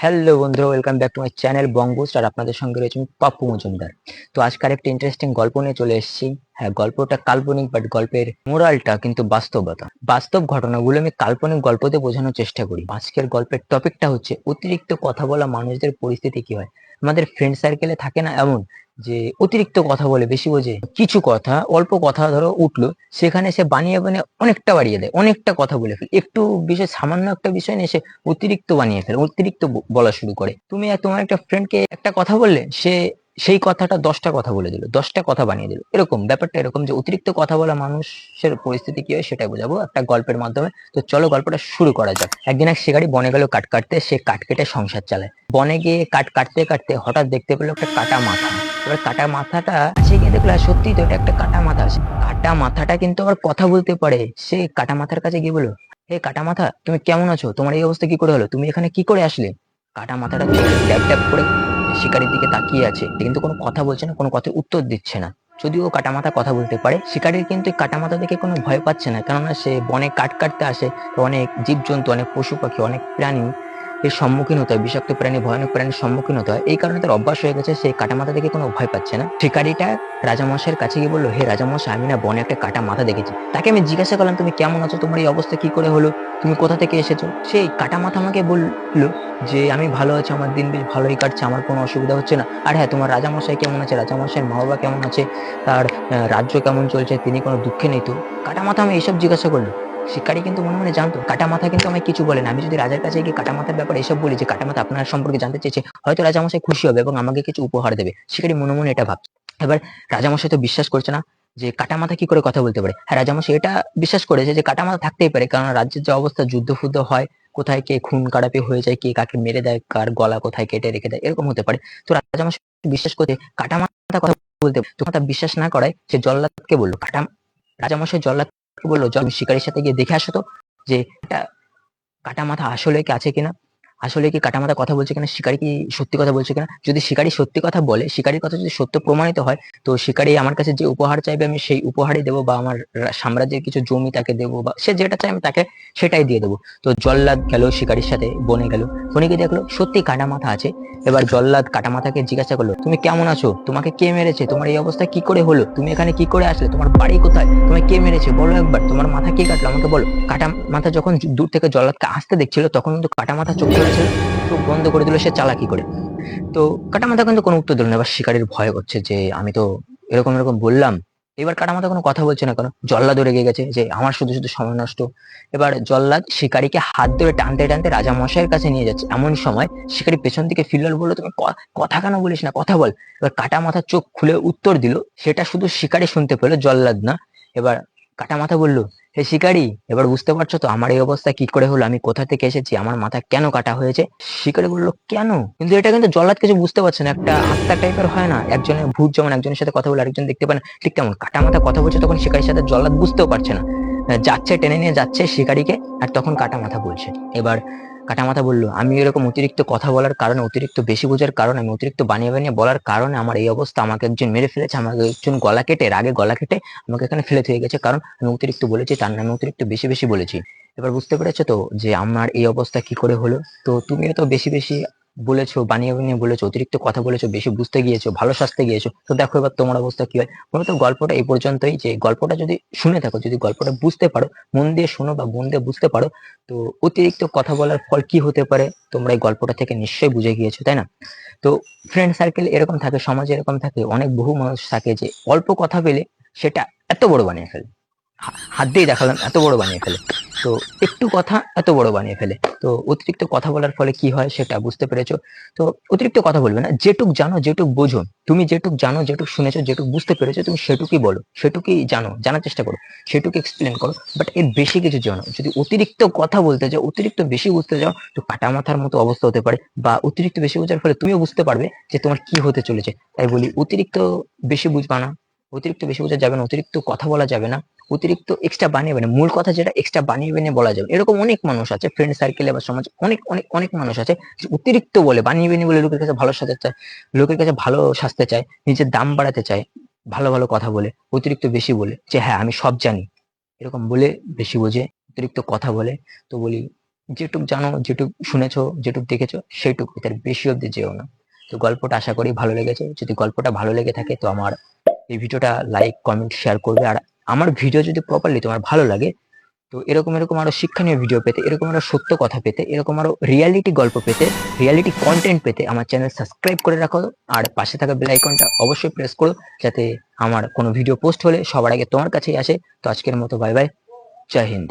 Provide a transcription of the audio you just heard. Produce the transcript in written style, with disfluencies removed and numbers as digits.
Hello বন্ধুরা, welcome back to my channel Bongboost. আর আপনাদের সঙ্গে রয়েছে আমি পাপ্পু মজুমদার। তো আজকাল একটা ইন্টারেস্টিং গল্প নিয়ে চলে এসেছি। হ্যাঁ, গল্পটা কাল্পনিক, বাট গল্পের মোরালটা কিন্তু বাস্তবতা। বাস্তব ঘটনাগুলো আমি কাল্পনিক গল্পতে বোঝানোর চেষ্টা করি। আজকের গল্পের টপিকটা হচ্ছে অতিরিক্ত কথা বলা মানুষদের পরিস্থিতি কি হয়। আমাদের ফ্রেন্ড সার্কেলে থাকে না এমন যে অতিরিক্ত কথা বলে, বেশি বোঝে, কিছু কথা, অল্প কথা ধরো উঠলো, সেখানে সে বানিয়ে বানিয়ে অনেকটা বাড়িয়ে দেয়, অনেকটা কথা বলে ফেলে। একটু বিষয়, সামান্য একটা বিষয় নিয়ে সে অতিরিক্ত বানিয়ে ফেলে, অতিরিক্ত বলা শুরু করে। তুমি তোমার একটা ফ্রেন্ডকে একটা কথা বললে, সে সেই কথাটা 10টা কথা বলে দিল, 10টা কথা বানিয়ে দিল। এরকম ব্যাপারটা এরকম যে অতিরিক্ত কথা বলা মানুষের পরিস্থিতি কি হয় সেটাই বোঝাবো একটা গল্পের মাধ্যমে। তো চলো গল্পটা শুরু করা যাক। একদিন এক শিকারী বনে গেল কাঠ কাটতে। সে কাঠ কেটে সংসার চালায়। বনে গিয়ে কাঠ কাটতে কাটতে হঠাৎ দেখতে পেলো একটা কাটা মাথা। এবার কাটা মাথাটা কাছে গিয়ে দেখলো, সত্যি তো এটা একটা কাটা মাথা আছে। কাটা মাথাটা কিন্তু আবার কথা বলতে পারে। সে কাটা মাথার কাছে গিয়ে বলল, হে কাটা মাথা, তুমি কেমন আছো? তোমার এই অবস্থা কি করে হলো? তুমি এখানে কি করে আসলে? কাটা মাথাটা চোখ ড্যাব ড্যাব করে শিকারির দিকে তাকিয়ে আছে, কিন্তু কোনো কথা বলছে না, কোনো কথার উত্তর দিচ্ছে না। যদিও কাটা মাথা কথা বলতে পারে, শিকারির কিন্তু কাটা মাথা দেখে কোনো ভয় পাচ্ছে না, কেননা সে বনে কাঠ কাটতে আসে। তো অনেক জীবজন্তু, অনেক পশু পাখি, অনেক প্রাণী এর সম্মুখীন হতে হয়, বিষাক্ত প্রাণী, ভয়ানক প্রাণীর সম্মুখীন হতে হয়। এই কারণে তার অভ্যাস হয়ে গেছে, সে কাটা মাথা দেখে কোনো ভয় পাচ্ছে না। শিকারিটা রাজামশাইয়ের কাছে গিয়ে বললো, হে রাজামশাই, আমি না বনে একটা কাটা মাথা দেখেছি। তাকে আমি জিজ্ঞাসা করলাম, তুমি কেমন আছো? তোমার এই অবস্থা কি করে হলো? তুমি কোথা থেকে এসেছো? সেই কাটা মাথা আমাকে বললো যে আমি ভালো আছি, আমার দিন বেশ ভালোই কাটছে, আমার কোনো অসুবিধা হচ্ছে না। আর হ্যাঁ, তোমার রাজামশাই কেমন আছে? রাজামশাইয়ের মা বাবা কেমন আছে? তার রাজ্য কেমন চলছে? তিনি কোনো দুঃখে নেই তো? কাটা মাথা আমি এইসব জিজ্ঞাসা করলো। শিকারী কিন্তু মনে মনে জানতো কাটা মাথা কিন্তু আমায় কিছু বলে না। আমি যদি রাজার কাছে গিয়ে কাটা মাথার ব্যাপারে এসব বলি যে কাটা মাথা আপনার সম্পর্কে জানতে চেয়েছে, হয়তো রাজামশাই খুশি হবে এবং আমাকে কিছু উপহার দেবে। শিকারী মনে মনে এটা ভাবছে। এবার রাজামশাই তো বিশ্বাস করছে না যে কাটা মাথা কি করে কথা বলতে পারে। হ্যাঁ, রাজামশাই এটা বিশ্বাস করেছে যে কাটা মাথা থাকতেই পারে, কারণ রাজ্যের যে অবস্থা, যুদ্ধ ফুদ্ধ হয়, কোথায় কে খুন কারাপি হয়ে যায়, কে কাকে মেরে দেয়, কার গলা কোথায় কেটে রেখে দেয়, এরকম হতে পারে। তো রাজামশাই বিশ্বাস করতে কাটা মাথা কথা বলতে, তখন তা বিশ্বাস না করায় সে জল্লাদকে বললো, রাজামশাই জল্লাদকে বললো, জল শিকারীর সাথে গিয়ে দেখে আসো তো যে এটা কাটা মাথা আসলে কি আছে কিনা, আসলে কি কাটা মাথা কথা বলছে কিনা, শিকারী কি সত্যি কথা বলছে কিনা। যদি শিকারী সত্যি কথা বলে, শিকারীর কথা যদি সত্য প্রমাণিত হয়, তো শিকারী আমার কাছে যে উপহার চাইবে আমি সেই উপহারই দেবো, বা আমার সাম্রাজ্যের কিছু জমি তাকে দেবো, বা সে যেটা চাই আমি তাকে সেটাই দিয়ে দেবো। তো জল্লাদ গেল শিকারীর সাথে বনে গেল। বনে গিয়ে দেখলো সত্যি কাটা মাথা আছে। এবার জল্লাদ কাটা মাথাকে জিজ্ঞাসা করলো, তুমি কেমন আছো? তোমাকে কে মেরেছে? তোমার এই অবস্থা কি করে হলো? তুমি এখানে কি করে আসলে? তোমার বাড়ি কোথায়? তোমায় কে মেরেছে বলো একবার। তোমার মাথা কে কাটলো আমাকে বলো। কাটা মাথা যখন দূর থেকে জল্লাদকে আসতে দেখছিল, তখন কিন্তু কাটা মাথা চোখ খোলা ছিল, চোখ বন্ধ করে দিল সে চালাকি করে। তো কাটা মাথা কিন্তু কোনো উত্তর দিল না। এবার শিকারীর ভয় করছে যে আমি তো এরকম এরকম বললাম। এবার কাটা মাথা কোনো কথা বলছে না, কেন? জল্লাদ রেগে গেছে যে আমার শুধু শুধু সময় নষ্ট। এবার জল্লাদ শিকারীকে হাত ধরে টানতে টানতে রাজা মশাইয়ের কাছে নিয়ে যাচ্ছে। এমন সময় শিকারী পেছন থেকে ফিরল, বললো, তুমি কথা কেন বলিস না, কথা বল। এবার কাটা মাথা চোখ খুলে উত্তর দিল, সেটা শুধু শিকারী শুনতে পেলো, জল্লাদ না। এবার কাটা মাথা বলল, হে শিকারী, এবার বুঝতে পারছো তো আমার এই অবস্থা কি করে হলো? আমি কোথা থেকে এসেছি? আমার মাথা কেন কাটা হয়েছে? শিকারী বললো, কেন? কিন্তু এটা কিন্তু জল্লাদ কিছু বুঝতে পারছে না। একটা আত্মা টাইপের হয় না, একজনের ভূত যেমন একজনের সাথে কথা বলে আরেকজন দেখতে পায় না, ঠিক তেমন কাটা মাথা কথা বলছে তখন শিকারীর সাথে জল্লাদ বুঝতেও পারছে না। যাচ্ছে, টেনে নিয়ে যাচ্ছে শিকারীকে, আর তখন কাটা মাথা বলছে। এবার কাটা মাথা বলল, আমি এরকম অতিরিক্ত কথা বলার কারণে, অতিরিক্ত বেশি বোঝার কারণে, আমি অতিরিক্ত বানিয়ে বানিয়ে বলার কারণে আমার এই অবস্থা। আমাকে একজন মেরে ফেলেছে, আমাকে একজন গলা কেটে, রাগে গলা কেটে আমাকে এখানে ফেলে দিয়ে গেছে, কারণ আমি অতিরিক্ত বলেছি, তার নামে অতিরিক্ত বেশি বেশি বলেছি। এবার বুঝতে পেরেছো তো যে আমার এই অবস্থা কি করে হলো? তো তুমিও তো বেশি বেশি বলেছো, বানিয়ে বানিয়ে বলেছো, অতিরিক্ত কথা বলেছো, বেশি বুঝতে গিয়েছো, ভালো সাজতে গিয়েছো। তো দেখো এবার তোমার অবস্থা কি হয়। মূলত গল্পটা এই পর্যন্তই, যে গল্পটা যদি শুনে থাকো, যদি গল্পটা বুঝতে পারো, মন দিয়ে শোনো বা মন দিয়ে বুঝতে পারো, তো অতিরিক্ত কথা বলার ফল কি হতে পারে তোমরা এই গল্পটা থেকে নিশ্চয়ই বুঝে গিয়েছো, তাই না? তো ফ্রেন্ড সার্কেল এরকম থাকে, সমাজে এরকম থাকে, অনেক বহু মানুষ থাকে যে অল্প কথা পেলে সেটা এত বড় বানিয়ে ফেলে। হাত দিয়ে দেখালাম, এত বড় বানিয়ে ফেলে। তো একটু কথা এত বড় বানিয়ে ফেলে। তো অতিরিক্ত কথা বলার ফলে কি হয় সেটা বুঝতে পেরেছো। তো অতিরিক্ত কথা বলবে না, যেটুক জানো, যেটুক বোঝো, তুমি যেটুক জানো, যেটুক শুনেছো, যেটুক বুঝতে পেরেছো, তুমি সেটুকুই বলো, সেটুকুই জানো, জানার চেষ্টা করো, সেটুকু এক্সপ্লেন করো। বাট এর বেশি কিছু জানো, যদি অতিরিক্ত কথা বলতে যাও, অতিরিক্ত বেশি বুঝতে যাও, তো কাটা মাথার মতো অবস্থা হতে পারে, বা অতিরিক্ত বেশি বোঝার ফলে তুমিও বুঝতে পারবে যে তোমার কি হতে চলেছে। তাই বলি, অতিরিক্ত বেশি বুঝবা না, অতিরিক্ত বেশি বোঝা যাবে না, অতিরিক্ত কথা বলা যাবে না, অতিরিক্ত এক্সট্রা বানিয়ে বানিয়ে, মূল কথা যেটা এক্সট্রা বানিয়ে বানিয়ে বলা যাবে। এরকম অনেক মানুষ আছে ফ্রেন্ড সার্কেলে বা সমাজে, অনেক অনেক অনেক মানুষ আছে যে অতিরিক্ত বলে, বানিয়ে বানিয়ে বলে, লোকের কাছে ভালো সাজাতে চায়, লোকের কাছে ভালো সাজতে চায়, নিজের দাম বাড়াতে চায়, ভালো ভালো কথা বলে, অতিরিক্ত বেশি বলে যে হ্যাঁ আমি সব জানি, এরকম বলে বেশি বোঝে, অতিরিক্ত কথা বলে। তো বলি, যেটুক জানো, যেটুক শুনেছো, যেটুক দেখেছো সেইটুক, তার বেশি অব্দি যেও না। তো গল্পটা আশা করি ভালো লেগেছে। যদি গল্পটা ভালো লেগে থাকে তো আমার এই ভিডিওটা লাইক, কমেন্ট, শেয়ার করবে। আর আমার ভিডিও যদি প্রপারলি তোমার ভালো লাগে, তো এরকম এরকম আরো শিক্ষণীয় ভিডিও পেতে, এরকম আরো সত্য কথা পেতে, এরকম আরো রিয়ালিটি গল্প পেতে, রিয়ালিটি কন্টেন্ট পেতে আমার চ্যানেল সাবস্ক্রাইব করে রাখো। আর পাশে থাকা বেল আইকনটা অবশ্যই প্রেস করো, যাতে আমার কোনো ভিডিও পোস্ট হলে সবার আগে তোমার কাছেই আসে। তো আজকের মতো বাই বাই, জয় হিন্দ।